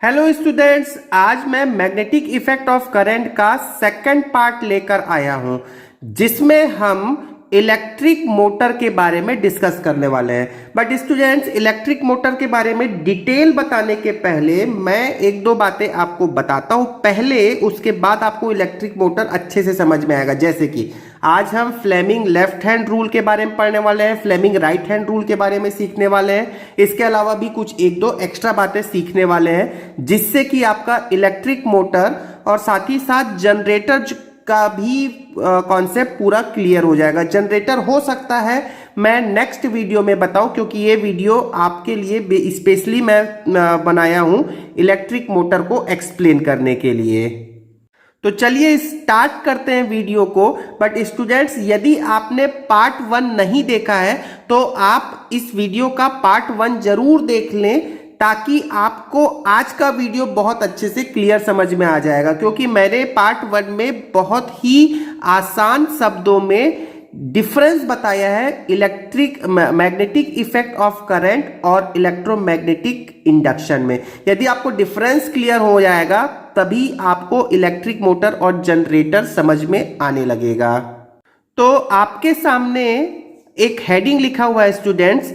Hello students, आज मैं magnetic effect of current का सेकंड पार्ट लेकर आया हूं, जिसमें हम इलेक्ट्रिक मोटर के बारे में डिस्कस करने वाले हैं। बट स्टूडेंट्स, इलेक्ट्रिक मोटर के बारे में डिटेल बताने के पहले मैं एक दो बातें आपको बताता हूं पहले, उसके बाद आपको इलेक्ट्रिक मोटर अच्छे से समझ में आएगा। जैसे कि आज हम फ्लेमिंग लेफ्ट हैंड रूल के बारे में पढ़ने वाले हैं, फ्लेमिंग राइट हैंड रूल के बारे में सीखने वाले हैं। इसके अलावा भी कुछ एक दो एक्स्ट्रा बातें सीखने वाले हैं, जिससे कि आपका इलेक्ट्रिक मोटर और साथ ही साथ जनरेटर का भी कॉन्सेप्ट पूरा क्लियर हो जाएगा। जनरेटर हो सकता है मैं नेक्स्ट वीडियो में बताऊं, क्योंकि ये वीडियो आपके लिए स्पेशली मैं बनाया हूं इलेक्ट्रिक मोटर को एक्सप्लेन करने के लिए। तो चलिए स्टार्ट करते हैं वीडियो को। बट स्टूडेंट्स, यदि आपने पार्ट 1 नहीं देखा है तो आप इस वीडियो का पार्ट 1 जरूर देख लें, ताकि आपको आज का वीडियो बहुत अच्छे से क्लियर समझ में आ जाएगा। क्योंकि मैंने पार्ट 1 में बहुत ही आसान शब्दों में डिफरेंस बताया है electric magnetic effect of current और इलेक्ट्रोमैग्नेटिक इंडक्शन में। यदि आपको डिफरेंस क्लियर हो जाएगा तभी आपको इलेक्ट्रिक मोटर और जनरेटर समझ में आने लगेगा। तो आपके सामने एक हेडिंग लिखा हुआ है स्टूडेंट्स।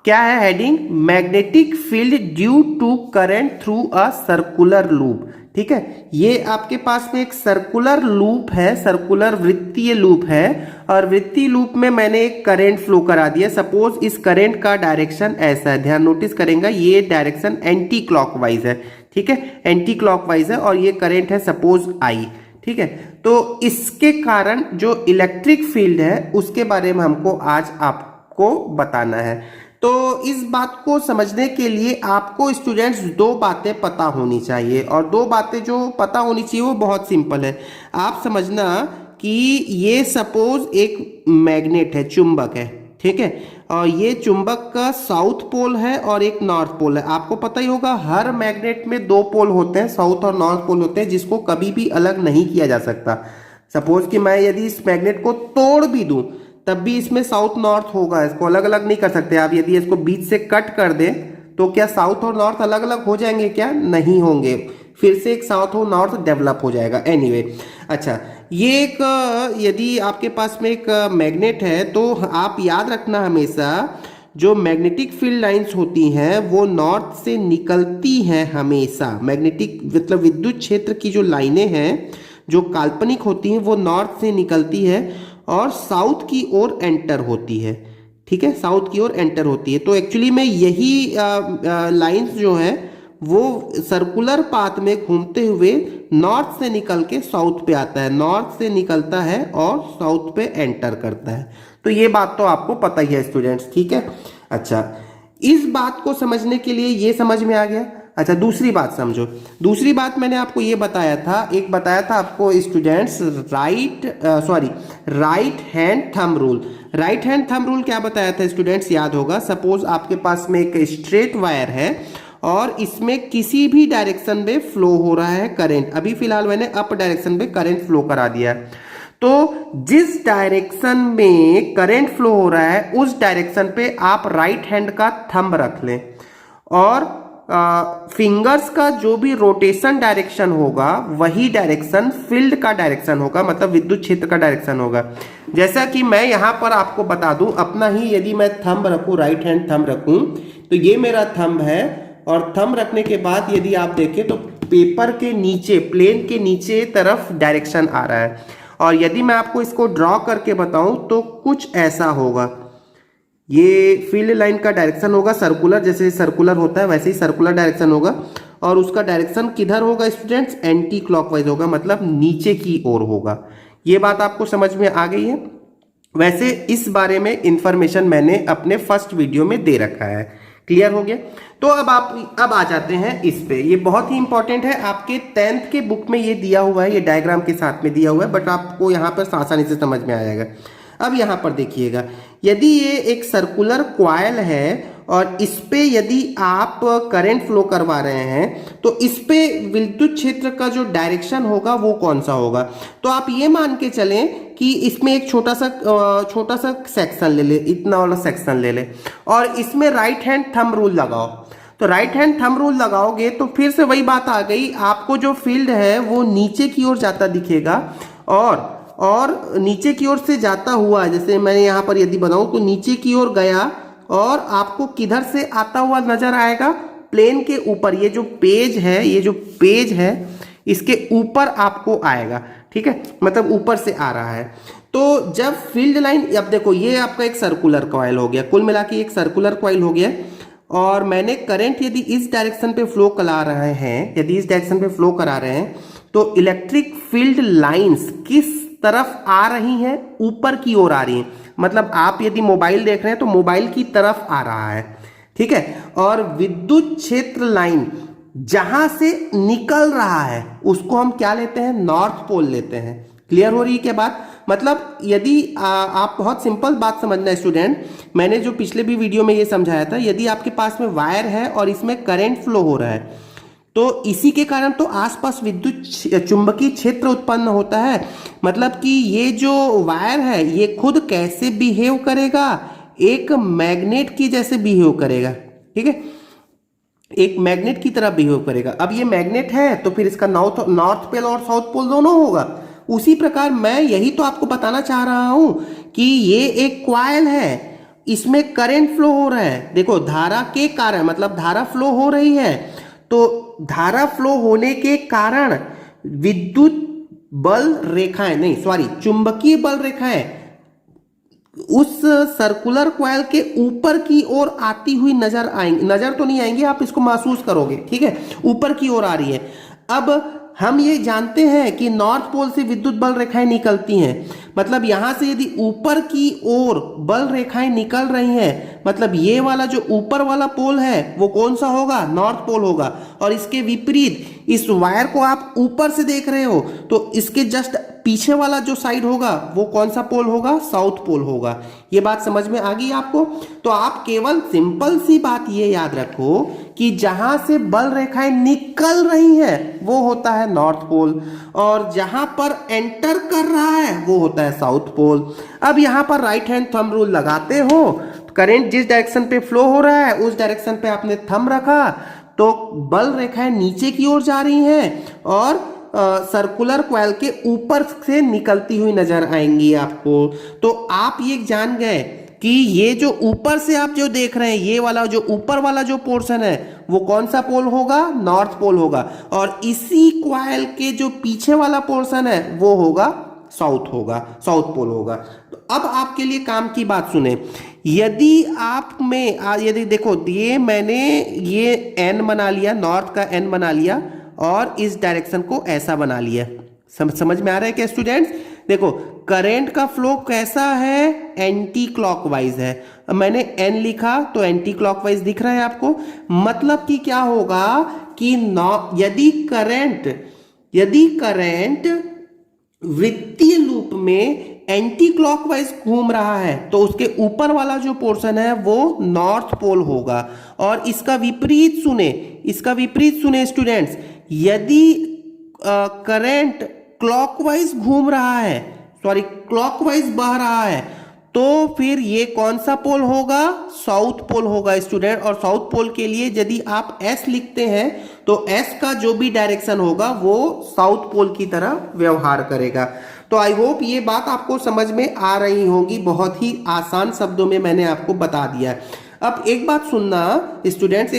क्या है heading? Magnetic field due to current through a circular loop. ठीक है, ये आपके पास में एक सर्कुलर लूप है, सर्कुलर वृत्तीय लूप है, और वृत्तीय लूप में मैंने एक करंट फ्लो करा दिया। सपोज इस करंट का डायरेक्शन ऐसा है, ध्यान नोटिस करेंगे, ये डायरेक्शन एंटी क्लॉकवाइज है। ठीक है, एंटी क्लॉकवाइज है और ये करंट है सपोज आई। ठीक है, तो इसके कारण जो इलेक्ट्रिक फील्ड है उसके बारे में हमको आज आपको बताना है। तो इस बात को समझने के लिए आपको स्टूडेंट्स दो बातें पता होनी चाहिए, और दो बातें जो पता होनी चाहिए वो बहुत सिंपल है। आप समझना कि ये सपोज एक मैग्नेट है, चुंबक है। ठीक है, और ये चुंबक का साउथ पोल है और एक नॉर्थ पोल है। आपको पता ही होगा हर मैग्नेट में दो पोल होते हैं, साउथ और नॉर्थ पोल होते हैं, जिसको कभी भी अलग नहीं किया जा सकता। सपोज कि मैं यदि इस मैग्नेट को तोड़ भी दूं तब भी इसमें साउथ नॉर्थ होगा, इसको अलग अलग नहीं कर सकते आप। यदि इसको बीच से कट कर दें तो क्या साउथ और नॉर्थ अलग अलग हो जाएंगे? क्या नहीं होंगे, फिर से एक साउथ और नॉर्थ डेवलप हो जाएगा। एनीवे, अच्छा, ये एक यदि आपके पास में एक मैग्नेट है तो आप याद रखना हमेशा जो मैग्नेटिक फील्ड लाइंस होती हैं वो नॉर्थ से निकलती हैं हमेशा। मैग्नेटिक मतलब विद्युत क्षेत्र की जो लाइनें हैं जो काल्पनिक होती हैं वो नॉर्थ से निकलती है और साउथ की ओर एंटर होती है। ठीक है, साउथ की ओर एंटर होती है। तो एक्चुअली में यही लाइंस जो है वो सर्कुलर पाथ में घूमते हुए नॉर्थ से निकल के साउथ पे आता है, नॉर्थ से निकलता है और साउथ पे एंटर करता है। तो ये बात तो आपको पता ही है स्टूडेंट्स। ठीक है, अच्छा, इस बात को समझने के लिए ये समझ में आ गया। अच्छा, दूसरी बात समझो। दूसरी बात मैंने आपको ये बताया था, एक बताया था आपको students, right hand thumb rule. Right hand thumb rule क्या बताया था स्टूडेंट्स? याद होगा। सपोज आपके पास में एक स्ट्रेट वायर है और इसमें किसी भी डायरेक्शन में फ्लो हो रहा है करंट। अभी फिलहाल मैंने अप डायरेक्शन में करंट फ्लो करा दिया है। तो जिस डायरेक्शन में करंट फ्लो हो रहा है उस डायरेक्शन पे आप राइट हैंड का थंब रख लें, और फिंगर्स का जो भी रोटेशन डायरेक्शन होगा वही डायरेक्शन फील्ड का डायरेक्शन होगा, मतलब विद्युत क्षेत्र का डायरेक्शन होगा। जैसा कि मैं यहां पर आपको बता दूं अपना ही, यदि मैं थंब रखूं, राइट हैंड थंब रखूं, तो ये मेरा थंब है, और थंब रखने के बाद यदि आप देखें तो पेपर के नीचे, प्लेन के नीचे तरफ डायरेक्शन आ रहा है। और यदि मैं आपको इसको ड्रॉ करके बताऊं तो कुछ ऐसा होगा। ये फील्ड लाइन का डायरेक्शन होगा सर्कुलर, जैसे सर्कुलर होता है वैसे ही सर्कुलर डायरेक्शन होगा, और उसका डायरेक्शन किधर होगा स्टूडेंट्स? एंटी क्लॉकवाइज होगा, मतलब नीचे की ओर होगा। ये बात आपको समझ में आ गई है। वैसे इस बारे में इंफॉर्मेशन मैंने अपने फर्स्ट वीडियो में दे रखा है। क्लियर हो गया? तो अब आ जाते हैं इस पे। ये बहुत ही इंपॉर्टेंट है, आपके 10th के बुक में ये दिया हुआ है, ये डायग्राम के साथ में दिया हुआ है, बट आपको यहाँ पर आसानी से समझ में आ जाएगा। अब यहाँ पर देखिएगा, यदि ये एक सर्कुलर कॉइल है और इस पे यदि आप करंट फ्लो करवा रहे हैं तो इस पे विद्युत क्षेत्र का जो डायरेक्शन होगा वो कौन सा होगा? तो आप ये मान के चलें कि इसमें एक छोटा सा सेक्शन ले ले, इतना वाला सेक्शन ले ले, और इसमें राइट हैंड थंब रूल लगाओ। तो राइट हैंड थंब रूल लगाओगे तो फिर से वही बात आ गई, आपको जो फील्ड है वो नीचे की ओर जाता दिखेगा, और नीचे की ओर से जाता हुआ, जैसे मैंने यहाँ पर यदि बनाऊं तो नीचे की ओर गया और आपको किधर से आता हुआ नजर आएगा, प्लेन के ऊपर, ये जो पेज है इसके ऊपर आपको आएगा, ठीक है, मतलब ऊपर से आ रहा है। तो जब फील्ड लाइन, अब देखो ये आपका एक सर्कुलर कॉइल हो गया, कुल मिला के एक सर्कुलर कॉइल हो गया, और मैंने करंट यदि इस डायरेक्शन पे फ्लो करा रहे हैं, तो इलेक्ट्रिक फील्ड लाइंस किस तरफ आ रही हैं, ऊपर की ओर आ रही हैं, मतलब आप यदि मोबाइल देख रहे हैं तो मोबाइल की तरफ आ रहा है, ठीक है। और विद्युत क्षेत्र लाइन जहां से निकल रहा है उसको हम क्या लेते हैं, नॉर्थ पोल लेते हैं। क्लियर हो रही है क्या बात? मतलब यदि आप, बहुत सिंपल बात समझना है स्टूडेंट, मैंने जो पिछले भी वीडियो में ये समझाया था, यदि आपके पास में वायर है और इसमें करंट फ्लो हो रहा है तो इसी के कारण तो आसपास विद्युत चुंबकीय क्षेत्र उत्पन्न होता है। मतलब कि ये जो वायर है ये खुद कैसे बिहेव करेगा, एक मैग्नेट की जैसे बिहेव करेगा, ठीक है, एक मैग्नेट की तरह बिहेव करेगा। अब ये मैग्नेट है तो फिर इसका नॉर्थ पोल और साउथ पोल दोनों होगा। उसी प्रकार मैं यही तो आपको बताना चाह रहा हूं कि ये एक कॉइल है, इसमें करंट फ्लो हो रहा है, देखो धारा के कारण, मतलब धारा फ्लो हो रही है, तो धारा फ्लो होने के कारण विद्युत बल रेखाएं, नहीं सॉरी, चुंबकीय बल रेखाएं उस सर्कुलर कॉइल के ऊपर की ओर आती हुई नजर आएंगी, नजर तो नहीं आएंगी, आप इसको महसूस करोगे, ठीक है, ऊपर की ओर आ रही है। अब हम ये जानते हैं कि नॉर्थ पोल से विद्युत बल रेखाएं निकलती हैं, मतलब यहां से यदि ऊपर की ओर बल रेखाएं निकल रही हैं, मतलब ये वाला जो ऊपर वाला पोल है वो कौन सा होगा, नॉर्थ पोल होगा। और इसके विपरीत इस वायर को आप ऊपर से देख रहे हो तो इसके जस्ट पीछे वाला जो साइड होगा वो कौन सा पोल होगा, साउथ पोल होगा। ये बात समझ में आ गई आपको? तो आप केवल सिंपल सी बात ये याद रखो कि जहां से बल रेखाएं निकल रही हैं वो होता है नॉर्थ पोल, और जहां पर एंटर कर रहा है वो होता है साउथ पोल। अब यहां पर राइट हैंड थंब रूल लगाते हो, करंट जिस डायरेक्शन पे फ्लो हो रहा है उस डायरेक्शन पे आपने थंब रखा तो बल रेखाएं नीचे की ओर जा रही हैं और सर्कुलर कॉइल के ऊपर से निकलती हुई नजर आएंगी आपको। तो आप ये जान गए कि ये जो ऊपर से आप जो देख रहे हैं, ये वाला जो ऊपर वाला जो पोर्शन है वो कौन सा पोल होगा, नॉर्थ पोल होगा, और इसी कॉइल के जो पीछे वाला पोर्शन है वो होगा साउथ पोल होगा। तो अब आपके लिए काम की बात सुने, यदि देखो ये मैंने ये एन बना लिया, नॉर्थ का एन बना लिया और इस डायरेक्शन को ऐसा बना लिया, समझ में आ रहा है क्या स्टूडेंट्स? देखो करंट का फ्लो कैसा है, एंटी क्लॉकवाइज है। अब मैंने एन लिखा तो एंटी क्लॉकवाइज दिख रहा है आपको, मतलब कि क्या होगा कि यदि करंट वृत्तीय लूप में एंटी क्लॉकवाइज घूम रहा है तो उसके ऊपर वाला जो पोर्शन है वो नॉर्थ पोल होगा। और इसका विपरीत सुने स्टूडेंट्स, यदि करंट क्लॉकवाइज बह रहा है तो फिर ये कौन सा पोल होगा, साउथ पोल होगा स्टूडेंट। और साउथ पोल के लिए यदि आप एस लिखते हैं तो एस का जो भी डायरेक्शन होगा वो साउथ पोल की तरह व्यवहार करेगा। तो आई होप ये बात आपको समझ में आ रही होगी, बहुत ही आसान शब्दों में मैंने आपको बता दिया है। अब एक बात सुनना स्टूडेंट्स,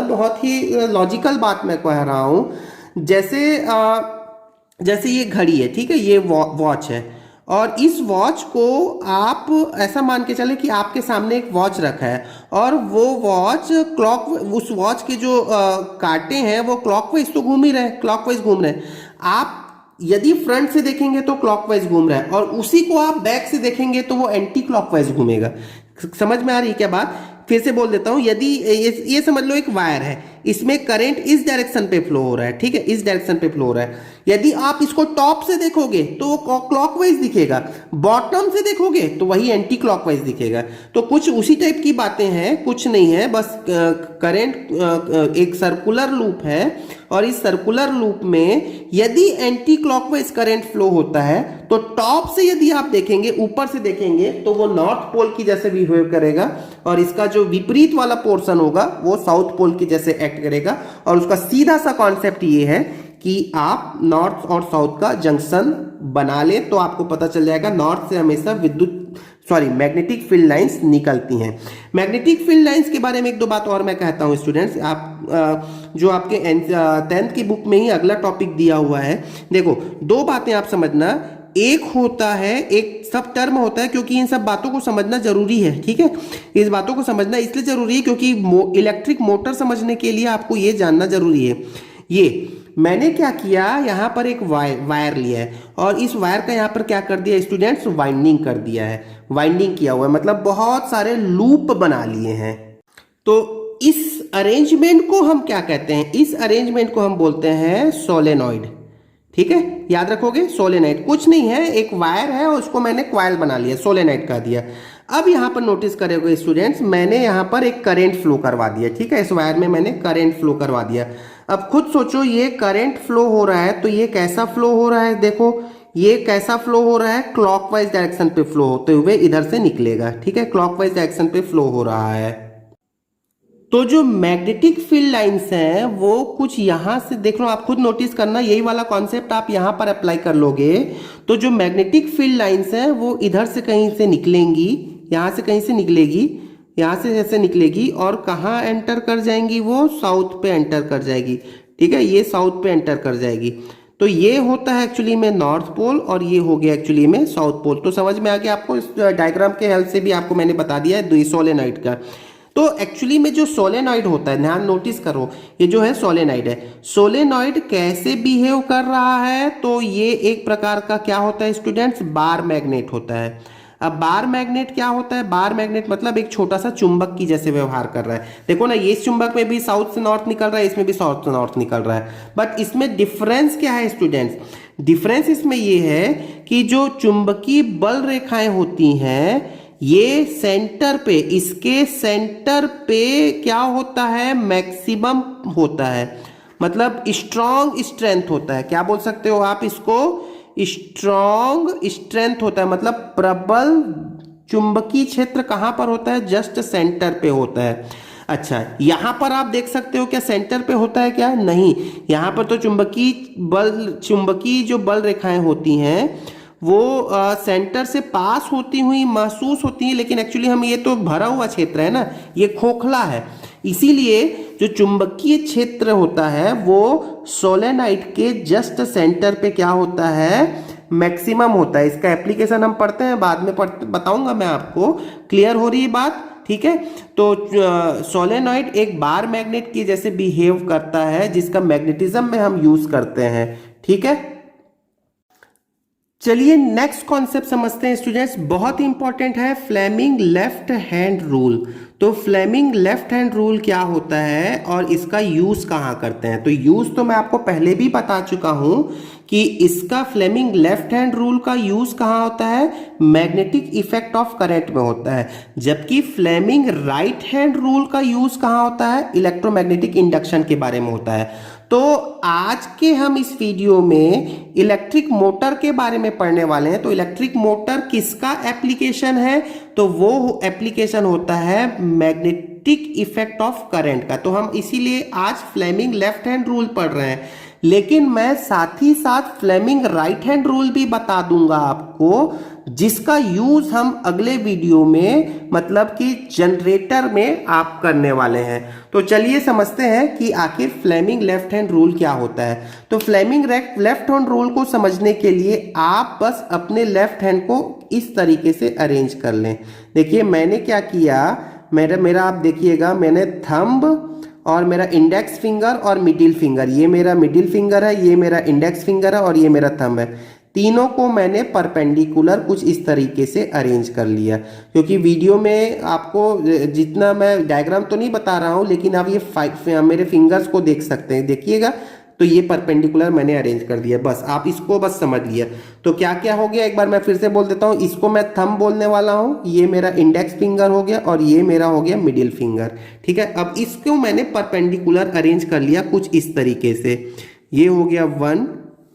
बहुत ही लॉजिकल बात मैं कह रहा हूं। जैसे ये घड़ी है, ठीक है, ये वॉच है, और इस वॉच को आप ऐसा मान के चले कि आपके सामने एक वॉच रखा है और वो वॉच उस वॉच के जो कांटे हैं वो क्लॉकवाइज तो घूम रहे हैं। आप यदि फ्रंट से देखेंगे तो क्लॉकवाइज घूम रहा है और उसी को आप बैक से देखेंगे तो वो एंटी क्लॉकवाइज घूमेगा। समझ में आ रही है क्या बात? फिर से बोल देता हूं, यदि ये समझ लो एक वायर है, इसमें करंट इस डायरेक्शन पे फ्लो हो रहा है, ठीक है, इस डायरेक्शन पे फ्लो हो रहा है। यदि आप इसको टॉप से देखोगे तो वो क्लॉकवाइज दिखेगा, बॉटम से देखोगे तो वही एंटी क्लॉकवाइज दिखेगा। तो कुछ उसी टाइप की बातें हैं, कुछ नहीं है, बस करंट एक सर्कुलर लूप है और इस सर्कुलर लूप में यदि एंटी क्लॉकवाइज करंट फ्लो होता है तो टॉप से यदि आप देखेंगे, ऊपर से देखेंगे तो वो नॉर्थ पोल की जैसे बिहेव करेगा और इसका जो विपरीत वाला पोर्शन होगा वो साउथ पोल की जैसे एक्ट करेगा। और उसका सीधा सा कॉन्सेप्ट ये है कि आप नॉर्थ और साउथ का जंक्शन बना ले तो आपको पता चल जाएगा नॉर्थ से हमेशा मैग्नेटिक फील्ड लाइंस निकलती हैं। मैग्नेटिक फील्ड लाइंस के बारे में एक दो बात और मैं कहता हूं स्टूडेंट्स, आप जो आपके 10th की बुक में ही अगला टॉपिक दिया हुआ है, देखो दो बातें आप समझना। एक होता है, एक सब टर्म होता है, क्योंकि इन सब बातों को समझना जरूरी है, ठीक है। इस बातों को समझना इसलिए जरूरी है क्योंकि इलेक्ट्रिक मोटर समझने के लिए आपको ये जानना जरूरी है। ये मैंने क्या किया, यहां पर एक वायर लिया है और इस वायर का यहां पर क्या कर दिया स्टूडेंट्स, वाइंडिंग कर दिया है। वाइंडिंग किया हुआ है मतलब बहुत सारे लूप बना लिए हैं। तो इस अरेंजमेंट को हम क्या कहते हैं, इस अरेंजमेंट को हम बोलते हैं सोलेनॉइड, ठीक है। याद रखोगे, सोलेनॉइड कुछ नहीं है, एक वायर है और उसको मैंने क्वाइल बना लिया, सोलेनॉइड कह दिया। अब यहां पर नोटिस करोगे स्टूडेंट्स, मैंने यहां पर एक करंट फ्लो करवा दिया, ठीक है। इस वायर में मैंने करंट फ्लो करवा दिया। अब खुद सोचो, ये करंट फ्लो हो रहा है तो ये कैसा फ्लो हो रहा है, देखो ये कैसा फ्लो हो रहा है, क्लॉकवाइज डायरेक्शन पे फ्लो होते हुए इधर से निकलेगा, ठीक है। क्लॉकवाइज डायरेक्शन पे फ्लो हो रहा है। तो जो मैग्नेटिक फील्ड लाइंस हैं वो कुछ यहां से देख लो, आप खुद नोटिस करना, यही वाला कॉन्सेप्ट आप यहां पर अप्लाई कर लोगे तो जो मैग्नेटिक फील्ड लाइंस हैं वो इधर से कहीं से निकलेंगी, यहां से कहीं से निकलेगी, यहां से जैसे निकलेगी और कहाँ एंटर कर जाएंगी, वो साउथ पे एंटर कर जाएगी, ठीक है। ये साउथ पे एंटर कर जाएगी। तो ये होता है एक्चुअली में नॉर्थ पोल और ये हो गया एक्चुअली में साउथ पोल। तो समझ में आ गया आपको, इस डायग्राम के हेल्प से भी आपको मैंने बता दिया है सोलेनॉइड का। तो एक्चुअली में जो सोलेनॉइड होता है, ध्यान नोटिस करो, ये जो है सोलेनॉइड है। सोलेनॉइड कैसे बिहेव कर रहा है, तो ये एक प्रकार का क्या होता है स्टूडेंट्स, बार मैग्नेट होता है। अब बार मैग्नेट क्या होता है, बार मैग्नेट मतलब एक छोटा सा चुंबक की जैसे व्यवहार कर रहा है। देखो ना, ये इस चुंबक में भी साउथ से नॉर्थ निकल रहा है, इसमें भी साउथ से नॉर्थ निकल रहा है। बट इसमें डिफरेंस क्या है स्टूडेंट्स, डिफरेंस इसमें ये है कि जो चुंबकीय बल रेखाएं होती हैं ये सेंटर पे, इसके सेंटर पे क्या होता है, मैक्सिमम होता है, मतलब स्ट्रॉन्ग स्ट्रेंथ होता है। क्या बोल सकते हो आप इसको, स्ट्रॉन्ग स्ट्रेंथ होता है, मतलब प्रबल चुंबकीय क्षेत्र कहां पर होता है, जस्ट सेंटर पे होता है। अच्छा, यहां पर आप देख सकते हो क्या सेंटर पे होता है, क्या नहीं, यहां पर तो चुंबकीय जो बल रेखाएं होती हैं वो सेंटर से पास होती हुई महसूस होती हैं, लेकिन एक्चुअली हम ये तो भरा हुआ क्षेत्र है ना, ये खोखला है, इसीलिए जो चुंबकीय क्षेत्र होता है वो सोलेनॉइड के जस्ट सेंटर पे क्या होता है, मैक्सिमम होता है। इसका एप्लीकेशन हम पढ़ते हैं, बाद में बताऊंगा मैं आपको, क्लियर हो रही है बात, ठीक है। तो सोलेनॉइड एक बार मैग्नेट की जैसे बिहेव करता है जिसका मैग्नेटिज्म में हम यूज करते हैं, ठीक है। चलिए नेक्स्ट कॉन्सेप्ट समझते हैं स्टूडेंट्स, बहुत इंपॉर्टेंट है, फ्लेमिंग लेफ्ट हैंड रूल। तो फ्लेमिंग लेफ्ट हैंड रूल क्या होता है और इसका यूज कहाँ करते हैं, तो यूज तो मैं आपको पहले भी बता चुका हूं कि इसका फ्लेमिंग लेफ्ट हैंड रूल का यूज कहाँ होता है, मैग्नेटिक इफेक्ट ऑफ करंट में होता है, जबकि फ्लेमिंग राइट हैंड रूल का यूज कहाँ होता है, इलेक्ट्रोमैग्नेटिक इंडक्शन के बारे में होता है। तो आज के हम इस वीडियो में इलेक्ट्रिक मोटर के बारे में पढ़ने वाले हैं। तो इलेक्ट्रिक मोटर किसका एप्लीकेशन है, तो वो एप्लीकेशन होता है मैग्नेटिक इफेक्ट ऑफ करंट का। तो हम इसीलिए आज फ्लेमिंग लेफ्ट हैंड रूल पढ़ रहे हैं, लेकिन मैं साथ ही साथ फ्लेमिंग राइट हैंड रूल भी बता दूंगा आपको, जिसका यूज हम अगले वीडियो में मतलब कि जनरेटर में आप करने वाले हैं। तो चलिए समझते हैं कि आखिर फ्लेमिंग लेफ्ट हैंड रूल क्या होता है। तो फ्लेमिंग लेफ्ट हैंड रूल को समझने के लिए आप बस अपने लेफ्ट हैंड को इस तरीके से अरेंज कर लें। देखिए मैंने क्या किया, मेरा आप देखिएगा, मैंने थंब और मेरा इंडेक्स फिंगर और मिडिल फिंगर, ये मेरा मिडिल फिंगर है, ये मेरा इंडेक्स फिंगर है और ये मेरा थंब है, तीनों को मैंने परपेंडिकुलर कुछ इस तरीके से अरेंज कर लिया। क्योंकि वीडियो में आपको जितना मैं डायग्राम तो नहीं बता रहा हूं, लेकिन आप ये मेरे फिंगर्स को देख सकते हैं, देखिएगा तो ये परपेंडिकुलर मैंने अरेंज कर दिया। बस आप इसको बस समझ लिया। तो क्या क्या हो गया, एक बार मैं फिर से बोल देता हूँ। इसको मैं थंब बोलने वाला हूँ, ये मेरा इंडेक्स फिंगर हो गया और ये मेरा हो गया मिडिल फिंगर। ठीक है, अब इसको मैंने परपेंडिकुलर अरेंज कर लिया कुछ इस तरीके से। ये हो गया 1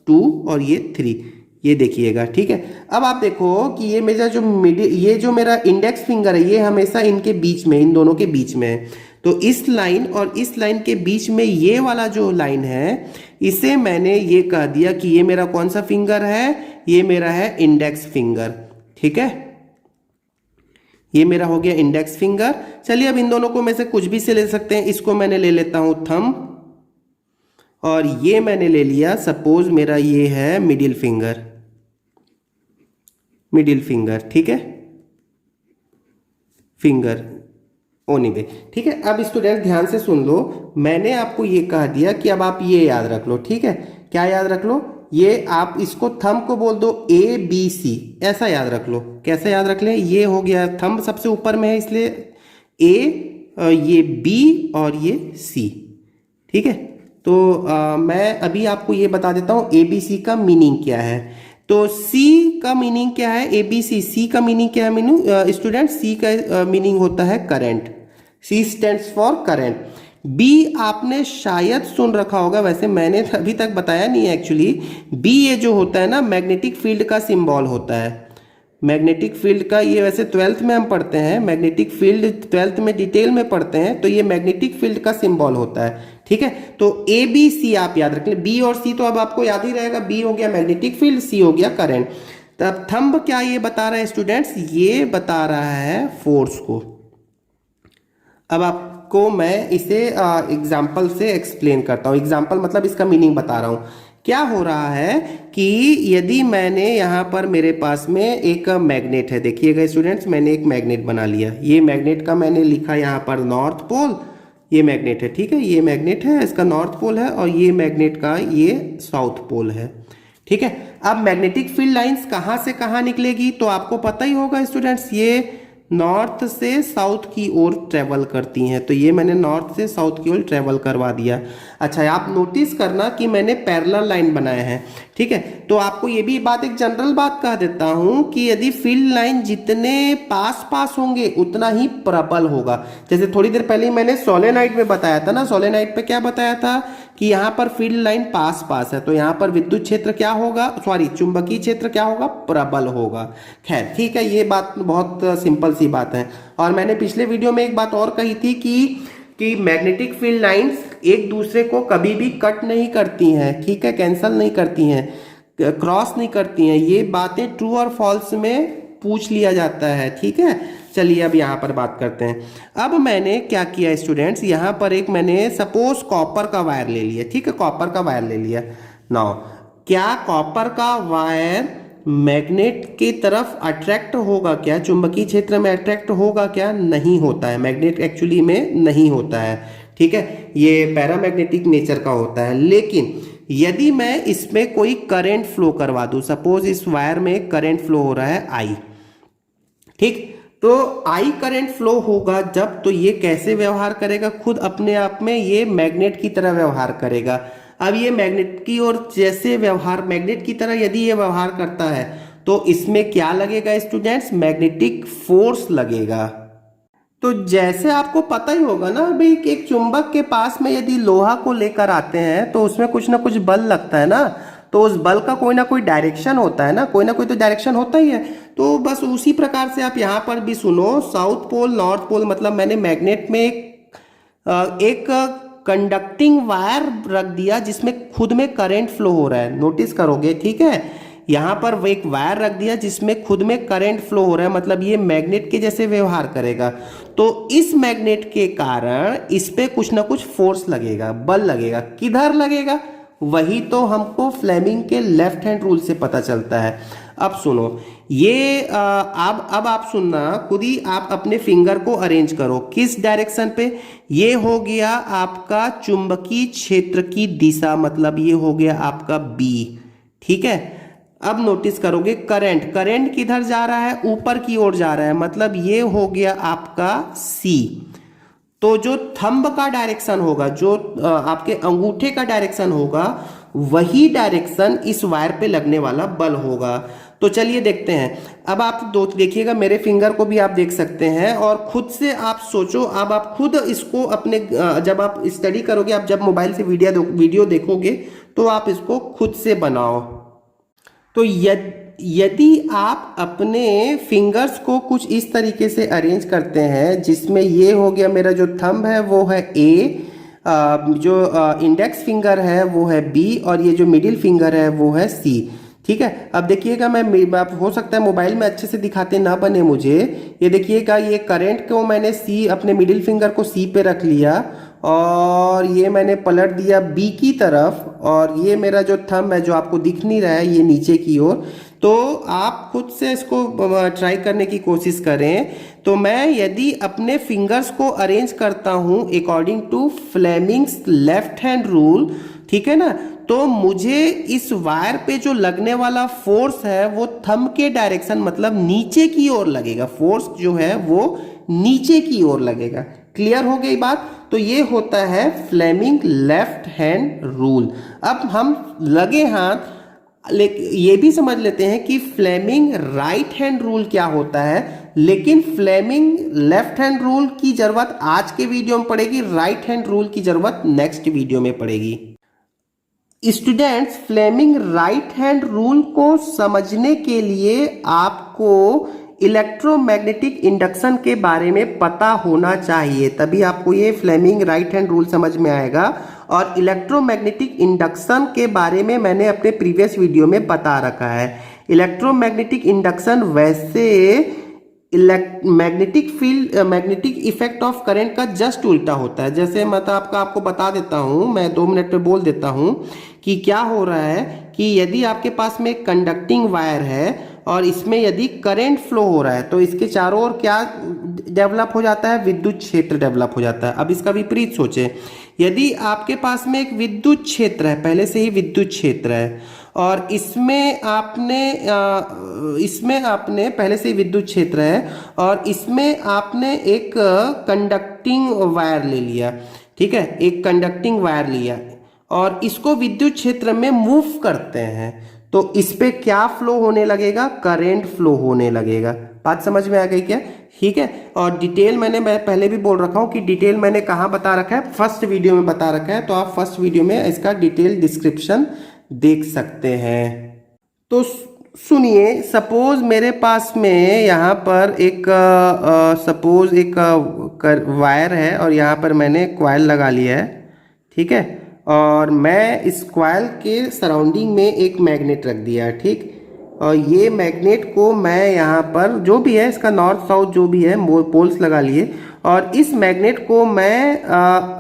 2 और ये 3, ये देखिएगा। ठीक है, अब आप देखो कि ये मेरा जो ये जो मेरा इंडेक्स फिंगर है ये हमेशा इनके बीच में, इन दोनों के बीच में है। तो इस लाइन और इस लाइन के बीच में ये वाला जो लाइन है, इसे मैंने ये कह दिया कि ये मेरा कौन सा फिंगर है, ये मेरा है इंडेक्स फिंगर। ठीक है, ये मेरा हो गया इंडेक्स फिंगर। चलिए अब इन दोनों को में से कुछ भी से ले सकते हैं। इसको मैंने ले लेता हूं थंब, और ये मैंने ले लिया सपोज मेरा ये है मिडिल फिंगर, मिडिल फिंगर। ठीक है, फिंगर ओनिवे। ठीक है, अब स्टूडेंट ध्यान से सुन लो, मैंने आपको ये कह दिया कि अब आप ये याद रख लो। ठीक है, क्या याद रख लो, ये आप इसको थंब को बोल दो ABC, ऐसा याद रख लो। कैसे याद रख लें, ये हो गया थंब सबसे ऊपर में है इसलिए A, ये B और ये C। ठीक है, तो मैं अभी आपको ये बता देता हूँ ABC का मीनिंग क्या है। तो C का मीनिंग क्या है, ABC C का मीनिंग क्या है मीनिंग स्टूडेंट, C का मीनिंग होता है current, C stands for current. B आपने शायद सुन रखा होगा, वैसे मैंने अभी तक बताया नहीं है एक्चुअली। B ये जो होता है ना, मैग्नेटिक फील्ड का सिंबल होता है, मैग्नेटिक फील्ड का। ये वैसे 12th में हम पढ़ते हैं, मैग्नेटिक फील्ड 12th में डिटेल में पढ़ते हैं, तो ये मैग्नेटिक फील्ड का सिंबल होता है। ठीक है, तो ABC आप याद रख लें, B और C तो अब आपको याद ही रहेगा। B हो गया मैग्नेटिक फील्ड, C हो गया करंट। तब थंब क्या ये बता रहा है स्टूडेंट्स, ये बता रहा है फोर्स को। अब आपको मैं इसे एग्जाम्पल से एक्सप्लेन करता हूँ। एग्जाम्पल मतलब इसका मीनिंग बता रहा हूँ। क्या हो रहा है कि यदि मैंने यहाँ पर मेरे पास में एक मैग्नेट है, देखिएगा स्टूडेंट्स, मैंने एक मैग्नेट बना लिया। ये मैग्नेट का मैंने लिखा यहाँ पर नॉर्थ पोल, ये मैग्नेट है। ठीक है, ये मैग्नेट है, इसका नॉर्थ पोल है, और ये मैग्नेट का ये साउथ पोल है। ठीक है, अब मैग्नेटिक फील्ड लाइंस कहाँ से कहाँ निकलेगी तो आपको पता ही होगा स्टूडेंट्स, ये नॉर्थ से साउथ की ओर ट्रेवल करती हैं। तो ये मैंने नॉर्थ से साउथ की ओर ट्रेवल करवा दिया। अच्छा, आप नोटिस करना कि मैंने पैरेलल लाइन बनाए हैं। ठीक है, तो आपको ये भी बात, एक जनरल बात कह देता हूं कि यदि फील्ड लाइन जितने पास पास होंगे उतना ही प्रबल होगा। जैसे थोड़ी देर पहले मैंने सोलेनाइड में बताया था ना, सोलेनाइड पे क्या बताया था कि यहाँ पर फील्ड लाइन पास पास है, तो यहाँ पर विद्युत क्षेत्र क्या होगा, सॉरी चुंबकीय क्षेत्र क्या होगा, प्रबल होगा। खैर ठीक है, ये बात बहुत सिंपल सी बात है। और मैंने पिछले वीडियो में एक बात और कही थी कि मैग्नेटिक फील्ड लाइंस एक दूसरे को कभी भी कट नहीं करती हैं। ठीक है, कैंसल नहीं करती हैं, क्रॉस नहीं करती हैं। ये बातें ट्रू और फॉल्स में पूछ लिया जाता है। ठीक है, चलिए अब यहाँ पर बात करते हैं। अब मैंने क्या किया स्टूडेंट्स, यहाँ पर एक मैंने सपोज कॉपर का वायर ले लिया। ठीक है, कॉपर का वायर ले लिया। नाउ क्या कॉपर का वायर मैग्नेट की तरफ अट्रैक्ट होगा क्या, चुंबकीय क्षेत्र में अट्रैक्ट होगा क्या, नहीं होता है। मैग्नेट एक्चुअली में नहीं होता है। ठीक है, ये पैरामैग्नेटिक नेचर का होता है। लेकिन यदि मैं इसमें कोई करंट फ्लो करवा दूं, सपोज इस वायर में करंट फ्लो हो रहा है I, ठीक, तो I करंट फ्लो होगा जब, तो ये कैसे व्यवहार करेगा, खुद अपने आप में ये मैग्नेट की तरह व्यवहार करेगा। अब ये मैग्नेट की ओर जैसे व्यवहार, मैग्नेट की तरह यदि ये व्यवहार करता है तो इसमें क्या लगेगा स्टूडेंट्स, मैग्नेटिक फोर्स लगेगा। तो जैसे आपको पता ही होगा ना भाई, एक चुंबक के पास में यदि लोहा को लेकर आते हैं तो उसमें कुछ ना कुछ बल लगता है ना, तो उस बल का कोई ना कोई डायरेक्शन होता है ना, कोई ना कोई तो डायरेक्शन होता ही है। तो बस उसी प्रकार से आप यहाँ पर भी सुनो, साउथ पोल नॉर्थ पोल, मतलब मैंने मैग्नेट में एक कंडक्टिंग वायर रख दिया जिसमें खुद में करंट फ्लो हो रहा है, नोटिस करोगे। ठीक है, यहाँ पर एक वायर रख दिया जिसमें खुद में करंट फ्लो हो रहा है, मतलब ये मैग्नेट के जैसे व्यवहार करेगा। तो इस मैग्नेट के कारण इस पे कुछ ना कुछ फोर्स लगेगा, बल लगेगा। किधर लगेगा, वही तो हमको फ्लेमिंग के लेफ्ट हैंड रूल से पता चलता है। अब सुनो, ये अब आप सुनना, खुद ही आप अपने फिंगर को अरेंज करो किस डायरेक्शन पे। ये हो गया आपका चुंबकीय क्षेत्र की दिशा, मतलब ये हो गया आपका B। ठीक है, अब नोटिस करोगे करंट किधर जा रहा है, ऊपर की ओर जा रहा है, मतलब ये हो गया आपका C। तो जो थंब का डायरेक्शन होगा, जो आपके अंगूठे का डायरेक्शन होगा, वही डायरेक्शन इस वायर पे लगने वाला बल होगा। तो चलिए देखते हैं। अब आप दो देखिएगा, मेरे फिंगर को भी आप देख सकते हैं और खुद से आप सोचो। अब आप खुद इसको अपने जब आप स्टडी करोगे, आप जब मोबाइल से वीडियो देखोगे तो आप इसको खुद से बनाओ। तो यदि आप अपने फिंगर्स को कुछ इस तरीके से अरेंज करते हैं, जिसमें ये हो गया मेरा जो थंब है वो है ए, जो इंडेक्स फिंगर है वो है बी और ये जो मिडिल फिंगर है वो है सी। ठीक है, अब देखिएगा, आप हो सकता है मोबाइल में अच्छे से दिखाते ना बने मुझे। ये देखिएगा, ये करंट को मैंने सी, अपने मिडिल फिंगर को सी पे रख लिया और ये मैंने पलट दिया बी की तरफ, और ये मेरा जो थंब है जो आपको दिख नहीं रहा है ये नीचे की ओर। तो आप खुद से इसको ट्राई करने की कोशिश करें। तो मैं यदि अपने फिंगर्स को अरेंज करता हूं according to Fleming's left hand rule, ठीक है ना, तो मुझे इस वायर पे जो लगने वाला फोर्स है वो थंब के डायरेक्शन मतलब नीचे की ओर लगेगा। फोर्स जो है वो नीचे की ओर लगेगा। क्लियर हो गई बात? तो ये होता है फ्लेमिंग लेफ्ट हैंड रूल। अब हम लगे हाथ ये भी समझ लेते हैं कि फ्लेमिंग राइट हैंड रूल क्या होता है, लेकिन फ्लेमिंग लेफ्ट हैंड रूल की जरूरत आज के वीडियो में पड़ेगी, राइट हैंड रूल की जरूरत नेक्स्ट वीडियो में पड़ेगी। Students, Fleming right hand rule को समझने के लिए आपको इलेक्ट्रोमैग्नेटिक इंडक्शन के बारे में पता होना चाहिए, तभी आपको ये फ्लेमिंग राइट हैंड रूल समझ में आएगा। और इलेक्ट्रोमैग्नेटिक इंडक्शन के बारे में मैंने अपने प्रीवियस वीडियो में बता रखा है। इलेक्ट्रोमैग्नेटिक इंडक्शन वैसे magnetic field, magnetic effect of current का जस्ट उल्टा होता है। जैसे मतलब आपको बता देता हूं, मैं 2 मिनट में बोल देता हूं कि क्या हो रहा है कि यदि आपके पास में एक कंडक्टिंग वायर है और इसमें यदि करंट फ्लो हो रहा है तो इसके चारों ओर क्या डेवलप हो जाता है? विद्युत क्षेत्र डेवलप हो जाता है। अब इसका विपरीत सोचें, यदि आपके पास में एक विद्युत क्षेत्र है, पहले से ही विद्युत क्षेत्र है, और इसमें आपने पहले से ही विद्युत क्षेत्र है और इसमें आपने एक कंडक्टिंग वायर ले लिया, ठीक है, एक कंडक्टिंग वायर लिया और इसको विद्युत क्षेत्र में मूव करते हैं, तो इस पे क्या फ्लो होने लगेगा? करंट फ्लो होने लगेगा। बात समझ में आ गई क्या? ठीक है, और डिटेल मैं पहले भी बोल रखा हूं कि डिटेल मैंने कहाँ बता रखा है, फर्स्ट वीडियो में बता रखा है, तो आप फर्स्ट वीडियो में इसका डिटेल डिस्क्रिप्शन देख सकते हैं। तो सुनिए, सपोज मेरे पास में यहाँ पर एक सपोज एक वायर है और यहाँ पर मैंने कॉइल लगा लिया है, ठीक है, और मैं इस कॉइल के सराउंडिंग में एक मैग्नेट रख दिया है, ठीक, और ये मैग्नेट को मैं यहाँ पर जो भी है इसका नॉर्थ साउथ जो भी है पोल्स लगा लिए, और इस मैग्नेट को मैं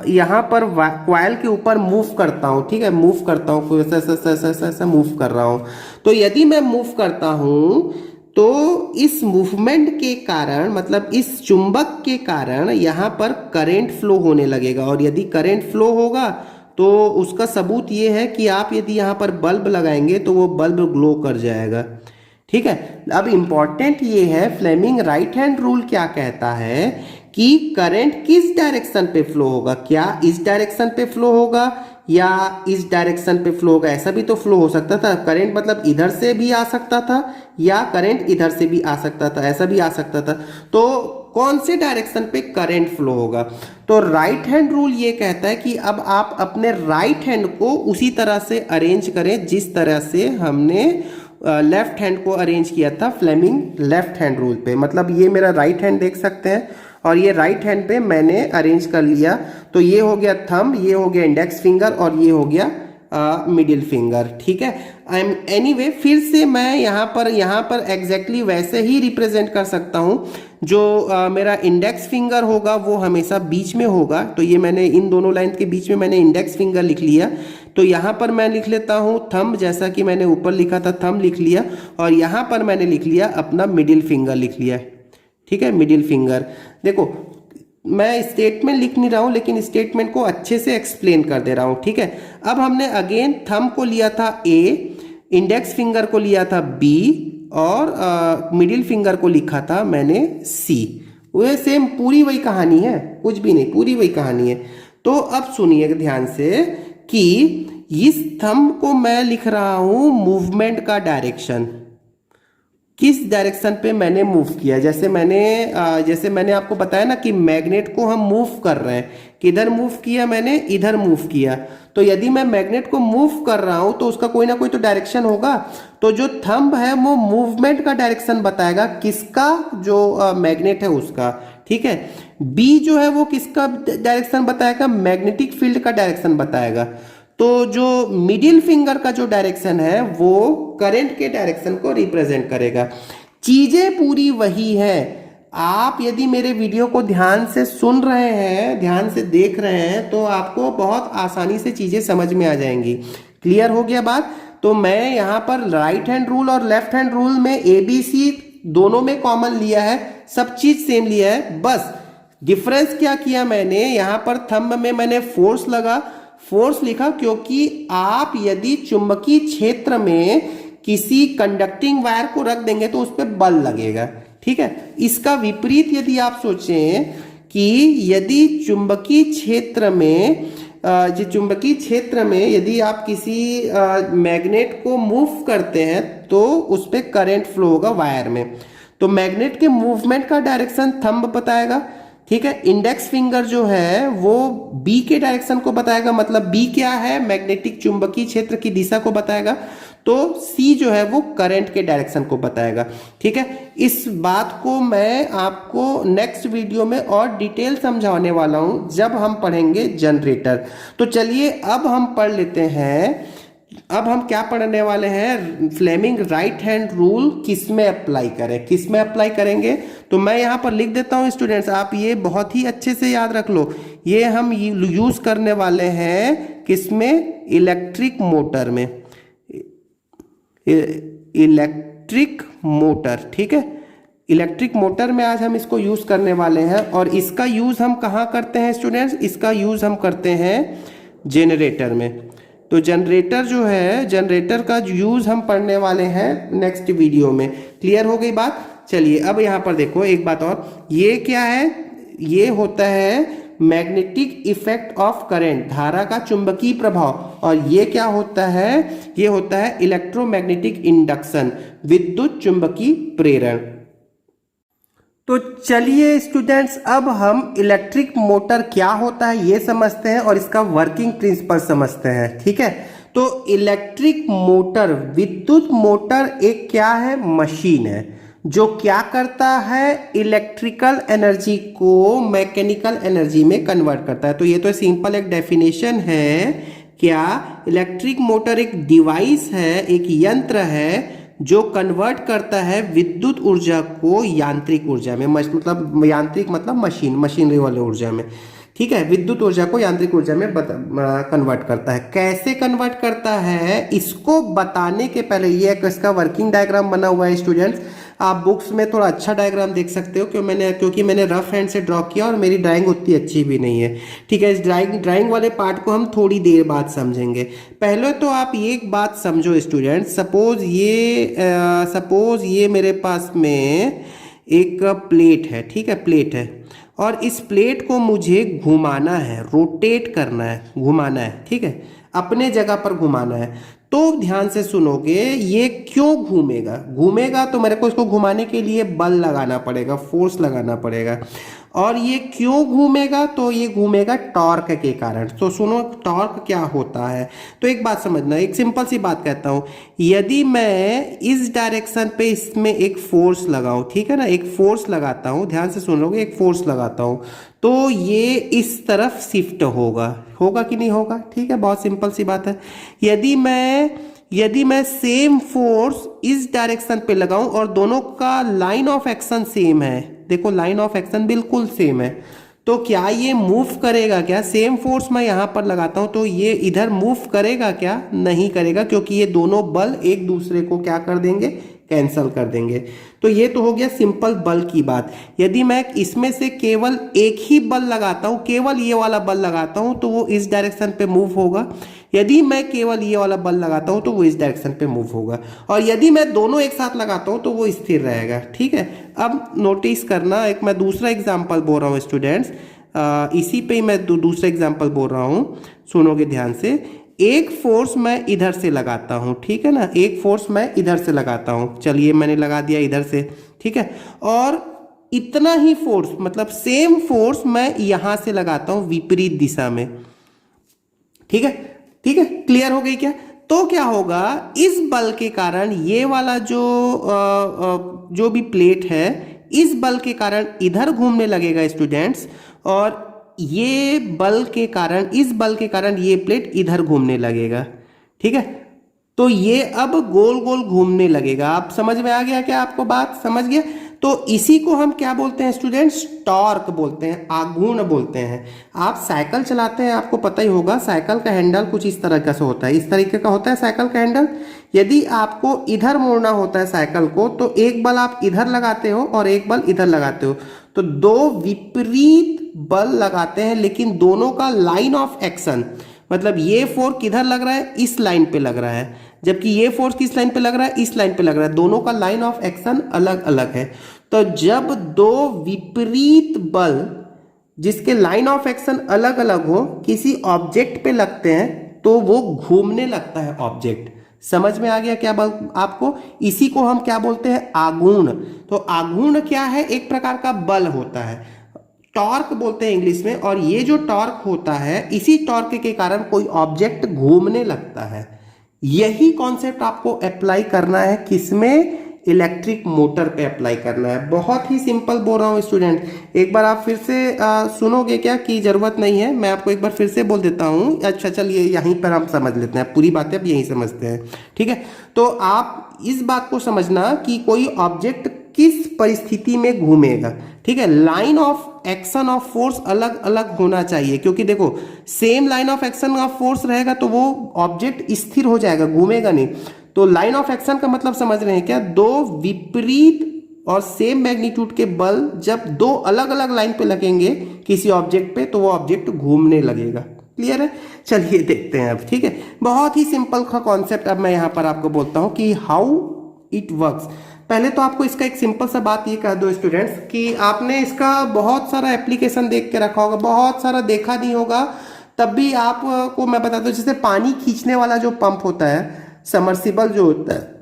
यहाँ पर कॉइल के ऊपर मूव करता हूँ, ठीक है, मूव करता हूँ, ऐसा मूव कर रहा हूँ। तो यदि मैं मूव करता हूँ तो इस मूवमेंट के कारण, मतलब इस चुंबक के कारण यहाँ पर करंट फ्लो होने लगेगा, और यदि करंट फ्लो होगा तो उसका सबूत ये है कि आप यदि यहाँ पर बल्ब लगाएंगे तो वो बल्ब ग्लो कर जाएगा, ठीक है। अब इंपॉर्टेंट ये है, फ्लेमिंग राइट हैंड रूल क्या कहता है कि करंट किस डायरेक्शन पे फ्लो होगा, क्या इस डायरेक्शन पे फ्लो होगा या इस डायरेक्शन पे फ्लो होगा। ऐसा भी तो फ्लो हो सकता था, करंट मतलब इधर से भी आ सकता था या करंट इधर से भी आ सकता था, ऐसा भी आ सकता था। तो कौन से डायरेक्शन पे करंट फ्लो होगा? तो राइट हैंड रूल ये कहता है कि अब आप अपने राइट हैंड को उसी तरह से अरेंज करें जिस तरह से हमने लेफ्ट हैंड को अरेंज किया था फ्लेमिंग लेफ्ट हैंड रूल पे। मतलब ये मेरा राइट हैंड देख सकते हैं और ये राइट हैंड पे मैंने अरेंज कर लिया। तो ये हो गया थंब, ये हो गया इंडेक्स फिंगर और ये हो गया मिडिल फिंगर, ठीक है। एनीवे फिर से मैं यहाँ पर एग्जैक्टली वैसे ही रिप्रेजेंट कर सकता हूँ। जो मेरा इंडेक्स फिंगर होगा वो हमेशा बीच में होगा, तो ये मैंने इन दोनों लाइन के बीच में मैंने इंडेक्स फिंगर लिख लिया। तो यहाँ पर मैं लिख लेता हूँ थंब, जैसा कि मैंने ऊपर लिखा था थंब लिख लिया, और यहाँ पर मैंने लिख लिया अपना मिडिल फिंगर लिख लिया, ठीक है, मिडिल फिंगर। देखो मैं स्टेटमेंट लिख नहीं रहा हूँ लेकिन स्टेटमेंट को अच्छे से एक्सप्लेन कर दे रहा हूँ, ठीक है। अब हमने अगेन थंब को लिया था ए, इंडेक्स फिंगर को लिया था बी और मिडिल फिंगर को लिखा था मैंने सी। वो सेम पूरी वही कहानी है, कुछ भी नहीं, पूरी वही कहानी है। तो अब सुनिए ध्यान से कि इस थंब को मैं लिख रहा हूं मूवमेंट का डायरेक्शन, किस डायरेक्शन पे मैंने मूव किया। जैसे मैंने आपको बताया ना कि मैग्नेट को हम मूव कर रहे हैं, किधर मूव किया मैंने, इधर मूव किया। तो यदि मैं मैग्नेट को मूव कर रहा हूं तो उसका कोई ना कोई तो डायरेक्शन होगा। तो जो थंब है वो मूवमेंट का डायरेक्शन बताएगा, किसका, जो मैग्नेट है उसका, ठीक है। बी जो है वो किसका डायरेक्शन बताएगा, मैग्नेटिक फील्ड का डायरेक्शन बताएगा। तो जो मिडिल फिंगर का जो डायरेक्शन है वो करंट के डायरेक्शन को रिप्रेजेंट करेगा। चीजें पूरी वही है। आप यदि मेरे वीडियो को ध्यान से सुन रहे हैं, ध्यान से देख रहे हैं, तो आपको बहुत आसानी से चीजें समझ में आ जाएंगी। क्लियर हो गया बात। तो मैं यहाँ पर राइट हैंड रूल और लेफ्ट हैंड रूल में ABC दोनों में कॉमन लिया है, सब चीज सेम लिया है। बस डिफरेंस क्या किया मैंने, यहाँ पर थंब में मैंने फोर्स लिखा क्योंकि आप यदि चुंबकीय क्षेत्र में किसी कंडक्टिंग वायर को रख देंगे तो उस पर बल लगेगा, ठीक है। इसका विपरीत यदि आप सोचें कि यदि चुंबकीय क्षेत्र में यदि आप किसी मैग्नेट को मूव करते हैं तो उस पर करंट फ्लो होगा वायर में। तो मैग्नेट के मूवमेंट का डायरेक्शन थंब बताएगा, ठीक है। इंडेक्स फिंगर जो है वो बी के डायरेक्शन को बताएगा, मतलब बी क्या है, मैग्नेटिक चुंबकीय क्षेत्र की दिशा को बताएगा। तो सी जो है वो करंट के डायरेक्शन को बताएगा, ठीक है। इस बात को मैं आपको नेक्स्ट वीडियो में और डिटेल समझाने वाला हूं जब हम पढ़ेंगे जनरेटर। तो चलिए अब हम पढ़ लेते हैं। अब हम क्या पढ़ने वाले हैं, फ्लेमिंग राइट हैंड रूल किसमें अप्लाई करें, किसमें अप्लाई करेंगे। तो मैं यहां पर लिख देता हूं स्टूडेंट्स, आप ये बहुत ही अच्छे से याद रख लो। ये हम यूज करने वाले हैं किसमें, इलेक्ट्रिक मोटर में, इलेक्ट्रिक मोटर, ठीक है। इलेक्ट्रिक मोटर में आज हम इसको यूज करने वाले हैं। और इसका यूज हम कहां करते हैं स्टूडेंट्स, इसका यूज हम करते हैं जनरेटर में। तो जनरेटर जो है, जनरेटर का यूज हम पढ़ने वाले हैं नेक्स्ट वीडियो में। क्लियर हो गई बात। चलिए अब यहां पर देखो एक बात और, ये क्या है, ये होता है मैग्नेटिक इफेक्ट ऑफ करंट, धारा का चुंबकीय प्रभाव। और ये क्या होता है, ये होता है इलेक्ट्रोमैग्नेटिक इंडक्शन, विद्युत चुंबकीय प्रेरण। तो चलिए स्टूडेंट्स अब हम इलेक्ट्रिक मोटर क्या होता है ये समझते हैं और इसका वर्किंग प्रिंसिपल समझते हैं, ठीक है। तो इलेक्ट्रिक मोटर, विद्युत मोटर एक क्या है, मशीन है जो क्या करता है, इलेक्ट्रिकल एनर्जी को मैकेनिकल एनर्जी में कन्वर्ट करता है। तो ये तो सिंपल एक डेफिनेशन है। क्या, इलेक्ट्रिक मोटर एक डिवाइस है, एक यंत्र है जो कन्वर्ट करता है विद्युत ऊर्जा को यांत्रिक ऊर्जा में, मतलब यांत्रिक मतलब मशीनरी वाले ऊर्जा में, ठीक है। विद्युत ऊर्जा को यांत्रिक ऊर्जा में कन्वर्ट करता है। कैसे कन्वर्ट करता है इसको बताने के पहले ये इसका वर्किंग डायग्राम बना हुआ है स्टूडेंट्स। आप बुक्स में थोड़ा अच्छा डायग्राम देख सकते हो क्योंकि मैंने रफ हैंड से ड्रॉ किया और मेरी ड्राइंग उतनी अच्छी भी नहीं है, ठीक है। इस ड्राइंग वाले पार्ट को हम थोड़ी देर बाद समझेंगे। पहले तो आप एक बात समझो स्टूडेंट्स, सपोज ये मेरे पास में एक प्लेट है, ठीक है, प्लेट है। और इस प्लेट को मुझे घुमाना है, रोटेट करना है, घुमाना है, ठीक है, अपने जगह पर घुमाना है। तो ध्यान से सुनोगे, ये क्यों घूमेगा तो मेरे को इसको घुमाने के लिए बल लगाना पड़ेगा, फोर्स लगाना पड़ेगा। और ये क्यों घूमेगा, तो ये घूमेगा टॉर्क के कारण। तो सुनो टॉर्क क्या होता है। तो एक बात समझना, एक सिंपल सी बात कहता हूं, यदि मैं इस डायरेक्शन पे इसमें एक फोर्स लगाऊं, ठीक है ना, एक फोर्स लगाता हूं, ध्यान से सुन लोगे, एक फोर्स लगाता हूं तो ये इस तरफ शिफ्ट होगा कि नहीं होगा, ठीक है, बहुत सिंपल सी बात है। यदि मैं सेम फोर्स इस डायरेक्शन पे लगाऊं और दोनों का लाइन ऑफ एक्शन सेम है, देखो लाइन ऑफ एक्शन बिल्कुल सेम है, तो क्या ये मूव करेगा क्या। सेम फोर्स मैं यहां पर लगाता हूं तो ये इधर मूव करेगा क्या, नहीं करेगा, क्योंकि ये दोनों बल एक दूसरे को क्या कर देंगे, कैंसल कर देंगे। तो ये तो हो गया सिंपल बल की बात। यदि मैं इसमें से केवल एक ही बल लगाता हूं, केवल ये वाला बल लगाता हूं, तो वो इस डायरेक्शन पे मूव होगा। यदि मैं केवल ये वाला बल लगाता हूं तो वो इस डायरेक्शन पे मूव होगा, और यदि मैं दोनों एक साथ लगाता हूं तो वो स्थिर रहेगा। ठीक है, अब नोटिस करना, एक मैं दूसरा एग्जाम्पल बोल रहा हूँ स्टूडेंट्स, इसी पे ही मैं दूसरा एग्जाम्पल बोल रहा हूँ, सुनोगे ध्यान से। एक फोर्स मैं इधर से लगाता हूं, ठीक है ना, एक फोर्स मैं इधर से लगाता हूं, चलिए मैंने लगा दिया इधर से, ठीक है, और इतना ही फोर्स, मतलब सेम फोर्स मैं यहां से लगाता हूं विपरीत दिशा में। ठीक है, ठीक है, क्लियर हो गई क्या? तो क्या होगा, इस बल के कारण ये वाला जो भी प्लेट है, इस बल के कारण इधर घूमने लगेगा स्टूडेंट्स, और ये बल के कारण, इस बल के कारण ये प्लेट इधर घूमने लगेगा। ठीक है, तो ये अब गोल गोल घूमने लगेगा। आप समझ में आ गया क्या? आपको बात समझ गया? तो इसी को हम क्या बोलते हैं स्टूडेंट्स? टॉर्क बोलते हैं, आघूर्ण बोलते हैं। आप साइकिल चलाते हैं, आपको पता ही होगा, साइकिल का हैंडल कुछ इस तरह का से होता है, इस तरीके का होता है साइकिल का हैंडल। यदि आपको इधर मोड़ना होता है साइकिल को, तो एक बल आप इधर लगाते हो और एक बल इधर लगाते हो, तो दो विपरीत बल लगाते हैं, लेकिन दोनों का लाइन ऑफ एक्शन, मतलब ये फोर्स किधर लग रहा है? इस लाइन पे लग रहा है, जबकि ये फोर्स किस लाइन पे लग रहा है? इस लाइन पे लग रहा है। दोनों का लाइन ऑफ एक्शन अलग अलग है। तो जब दो विपरीत बल जिसके लाइन ऑफ एक्शन अलग अलग हो किसी ऑब्जेक्ट पे लगते हैं, तो वो घूमने लगता है ऑब्जेक्ट। समझ में आ गया क्या बल आपको? इसी को हम क्या बोलते हैं? आघूर्ण। तो आघूर्ण क्या है? एक प्रकार का बल होता है, टॉर्क बोलते हैं इंग्लिश में। और ये जो टॉर्क होता है, इसी टॉर्क के कारण कोई ऑब्जेक्ट घूमने लगता है। यही कॉन्सेप्ट आपको अप्लाई करना है, किसमें? इलेक्ट्रिक मोटर पे अप्लाई करना है। बहुत ही सिंपल बोल रहा हूँ स्टूडेंट, एक बार आप फिर से सुनोगे क्या कि जरूरत नहीं है? मैं आपको एक बार फिर से बोल देता हूँ। अच्छा चलिए यहीं पर हम समझ लेते हैं, पूरी बातें अब यहीं समझते हैं। ठीक है, तो आप इस बात को समझना कि कोई ऑब्जेक्ट किस परिस्थिति में घूमेगा। ठीक है, line of action of force अलग अलग होना चाहिए, क्योंकि देखो same line of action of force रहेगा तो वो ऑब्जेक्ट स्थिर हो जाएगा, घूमेगा नहीं। तो लाइन ऑफ एक्शन का मतलब समझ रहे हैं क्या? दो विपरीत और सेम मैग्नीट्यूड के बल जब दो अलग अलग लाइन पे लगेंगे किसी ऑब्जेक्ट पे, तो वो ऑब्जेक्ट घूमने लगेगा। क्लियर है? चलिए देखते हैं अब। ठीक है, बहुत ही सिंपल का कॉन्सेप्ट अब मैं यहां पर आपको बोलता हूं कि हाउ इट वर्क्स। पहले तो आपको इसका एक सिंपल सा बात ये कह दो स्टूडेंट्स कि आपने इसका बहुत सारा एप्लीकेशन देख के रखा होगा, बहुत सारा देखा नहीं होगा, तब भी आपको मैं बता दूं, जैसे पानी खींचने वाला जो पंप होता है, समरसिबल जो होता है,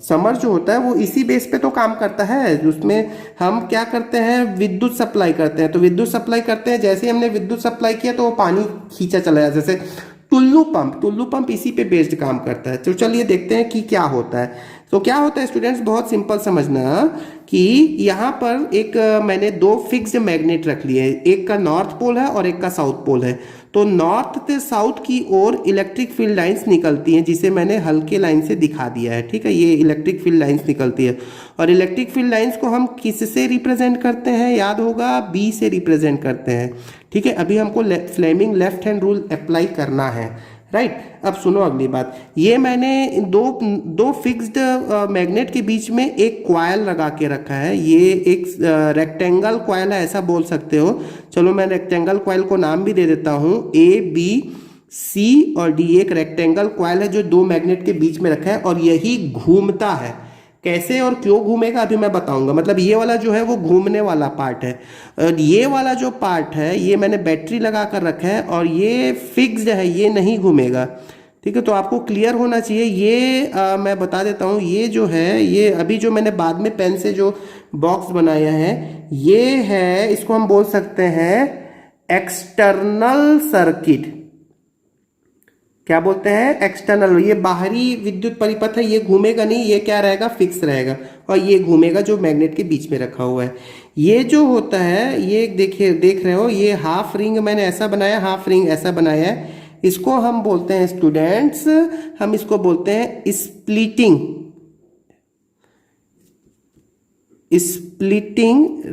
समर जो होता है, वो इसी बेस पे तो काम करता है। उसमें हम क्या करते हैं? विद्युत सप्लाई करते हैं। तो विद्युत सप्लाई करते हैं, जैसे ही हमने विद्युत सप्लाई किया तो वो पानी खींचा चला जाए। जैसे टुल्लू पंप इसी पे बेस्ड काम करता है। तो चलिए देखते हैं कि क्या होता है। तो क्या होता है स्टूडेंट्स, बहुत सिंपल समझना कि यहाँ पर एक मैंने दो फिक्स्ड मैग्नेट रख लिए हैं, एक का नॉर्थ पोल है और एक का साउथ पोल है। तो नॉर्थ से साउथ की ओर इलेक्ट्रिक फील्ड लाइंस निकलती हैं, जिसे मैंने हल्के लाइन से दिखा दिया है। ठीक है, ये इलेक्ट्रिक फील्ड लाइंस निकलती है, और इलेक्ट्रिक फील्ड लाइंस को हम किससे रिप्रेजेंट करते हैं? याद होगा, बी से रिप्रेजेंट करते हैं। ठीक है, अभी हमको Fleming left hand rule apply करना है, राइट। अब सुनो अगली बात, ये मैंने दो फिक्स्ड मैग्नेट के बीच में एक कॉइल लगा के रखा है। ये एक रेक्टेंगल कॉइल है, ऐसा बोल सकते हो। चलो मैं रेक्टेंगल कॉइल को नाम भी दे देता हूँ, ए बी सी और डी। एक रेक्टेंगल कॉइल है जो दो मैग्नेट के बीच में रखा है, और यही घूमता है। कैसे और क्यों घूमेगा अभी मैं बताऊंगा। मतलब ये वाला जो है वो घूमने वाला पार्ट है, और ये वाला जो पार्ट है ये मैंने बैटरी लगा कर रखा है, और ये फिक्स्ड है, ये नहीं घूमेगा। ठीक है, तो आपको क्लियर होना चाहिए। ये मैं बता देता हूँ, ये जो है, ये अभी जो मैंने बाद में पेन से जो बॉक्स बनाया है, ये है, इसको हम बोल सकते हैं एक्सटर्नल सर्किट। क्या बोलते हैं? एक्सटर्नल। ये बाहरी विद्युत परिपथ है, ये घूमेगा नहीं, ये क्या रहेगा? फिक्स रहेगा, और ये घूमेगा जो मैग्नेट के बीच में रखा हुआ है। ये जो होता है, ये देखिए, देख रहे हो, ये हाफ रिंग मैंने ऐसा बनाया, हाफ रिंग ऐसा बनाया है। इसको हम बोलते हैं स्टूडेंट्स, हम इसको बोलते हैं स्प्लिटिंग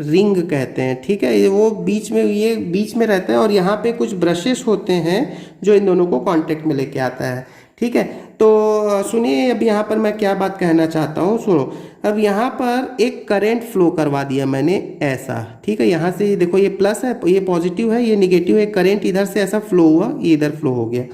रिंग कहते हैं। ठीक है, ये वो बीच में, ये बीच में रहता है, और यहाँ पे कुछ ब्रशेस होते हैं जो इन दोनों को कांटेक्ट में लेके आता है। ठीक है। तो सुनिए अब यहाँ पर मैं क्या बात कहना चाहता हूँ, सुनो। अब यहाँ पर एक करंट फ्लो करवा दिया मैंने ऐसा, ठीक है। यहाँ से देखो ये प्लस है, ये पॉजिटिव है, ये निगेटिव है, करंट इधर से ऐसा फ्लो हुआ, ये इधर फ्लो हो गया।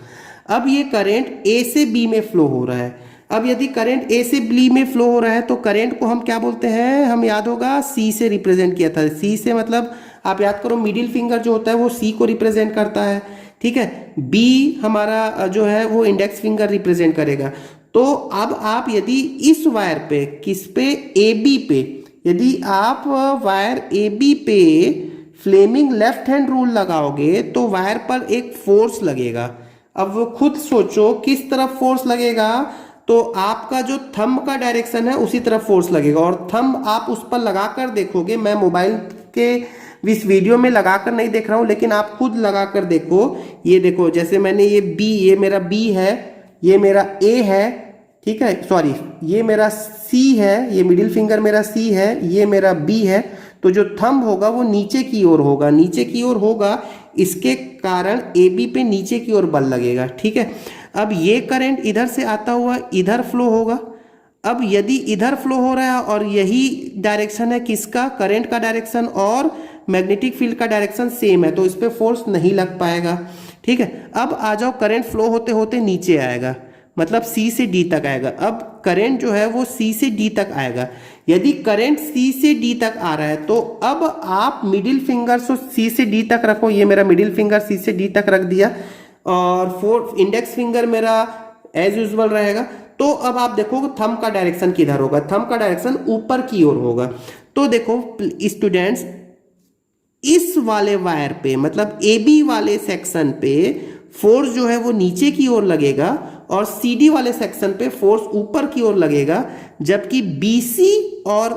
अब ये करंट ए से बी में फ्लो हो रहा है। अब यदि करंट ए से बी में फ्लो हो रहा है तो करंट को हम क्या बोलते हैं, हम याद होगा सी से रिप्रेजेंट किया था। सी से मतलब आप याद करो मिडिल फिंगर जो होता है वो सी को रिप्रेजेंट करता है, ठीक है। बी हमारा जो है वो इंडेक्स फिंगर रिप्रेजेंट करेगा। तो अब आप यदि इस वायर पे, किस पे, ए बी पे, यदि आप वायर ए बी पे फ्लेमिंग लेफ्ट हैंड रूल लगाओगे तो वायर पर एक फोर्स लगेगा। अब वो खुद सोचो किस तरफ फोर्स लगेगा, तो आपका जो थंब का डायरेक्शन है उसी तरफ फोर्स लगेगा। और थंब आप उस पर लगाकर देखोगे, मैं मोबाइल के इस वीडियो में लगाकर नहीं देख रहा हूं, लेकिन आप खुद लगाकर देखो। ये देखो जैसे मैंने ये बी, ये मेरा बी है, ये मेरा ए है, ठीक है, सॉरी ये मेरा सी है, ये मिडिल फिंगर मेरा सी है, ये मेरा बी है। तो जो थंब होगा वो नीचे की ओर होगा, नीचे की ओर होगा, इसके कारण ए बी पे नीचे की ओर बल लगेगा, ठीक है। अब ये करंट इधर से आता हुआ इधर फ्लो होगा। अब यदि इधर फ्लो हो रहा है और यही डायरेक्शन है किसका, करंट का डायरेक्शन, और मैग्नेटिक फील्ड का डायरेक्शन सेम है, तो इस पे फोर्स नहीं लग पाएगा, ठीक है। अब आ जाओ, करंट फ्लो होते होते नीचे आएगा, मतलब सी से डी तक आएगा। अब करंट जो है वो सी से डी तक आएगा। यदि करंट सी से डी तक आ रहा है तो अब आप मिडिल फिंगर से सी से डी तक रखो। ये मेरा मिडिल फिंगर सी से डी तक रख दिया और फोर्थ इंडेक्स फिंगर मेरा एज यूजुअल रहेगा। तो अब आप देखो थंब का डायरेक्शन किधर होगा, थंब का डायरेक्शन ऊपर की ओर होगा। तो देखो स्टूडेंट्स, इस वाले वायर पे मतलब ए बी वाले सेक्शन पे फोर्स जो है वो नीचे की ओर लगेगा और सी डी वाले सेक्शन पे फोर्स ऊपर की ओर लगेगा, जबकि बी सी और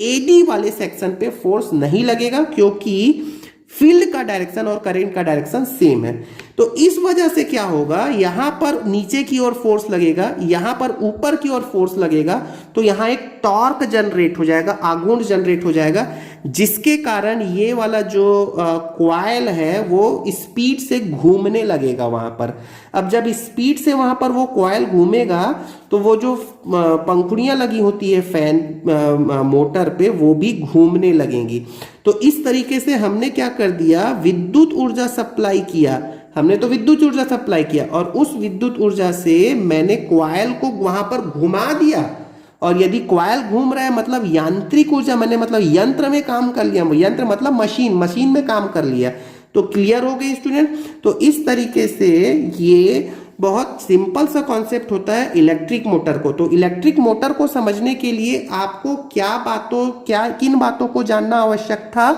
ए डी वाले सेक्शन पे फोर्स नहीं लगेगा, क्योंकि फील्ड का डायरेक्शन और करंट का डायरेक्शन सेम है। तो इस वजह से क्या होगा, यहां पर नीचे की ओर फोर्स लगेगा, यहां पर ऊपर की ओर फोर्स लगेगा, तो यहां एक टॉर्क जनरेट हो जाएगा, आघूर्ण जनरेट हो जाएगा, जिसके कारण ये वाला जो क्वाइल है वो स्पीड से घूमने लगेगा वहां पर। अब जब स्पीड से वहां पर वो क्वाइल घूमेगा तो वो जो पंखुड़ियां लगी होती है फैन मोटर पे वो भी घूमने लगेंगी। तो इस तरीके से हमने क्या कर दिया, विद्युत ऊर्जा सप्लाई किया, हमने तो विद्युत ऊर्जा सप्लाई किया और उस विद्युत ऊर्जा से मैंने क्वाइल को वहां पर घुमा दिया। और यदि क्वाइल घूम रहा है मतलब यांत्रिक ऊर्जा, मैंने मतलब यंत्र में काम कर लिया, यंत्र मतलब मशीन, मशीन में काम कर लिया। तो क्लियर हो गई स्टूडेंट। तो इस तरीके से ये बहुत सिंपल सा कॉन्सेप्ट होता है इलेक्ट्रिक मोटर को। तो इलेक्ट्रिक मोटर को समझने के लिए आपको किन बातों को जानना आवश्यक था।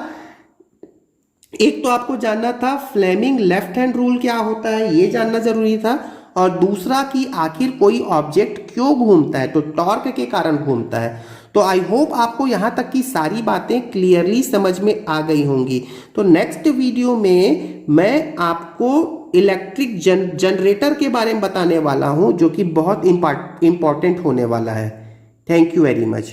एक तो आपको जानना था फ्लेमिंग लेफ्ट हैंड रूल क्या होता है, ये जानना जरूरी था। और दूसरा कि आखिर कोई ऑब्जेक्ट क्यों घूमता है, तो टॉर्क के कारण घूमता है। तो आई होप आपको यहां तक की सारी बातें क्लियरली समझ में आ गई होंगी। तो नेक्स्ट वीडियो में मैं आपको इलेक्ट्रिक जनरेटर के बारे में बताने वाला हूं, जो कि बहुत इंपॉर्टेंट होने वाला है। Thank you very much.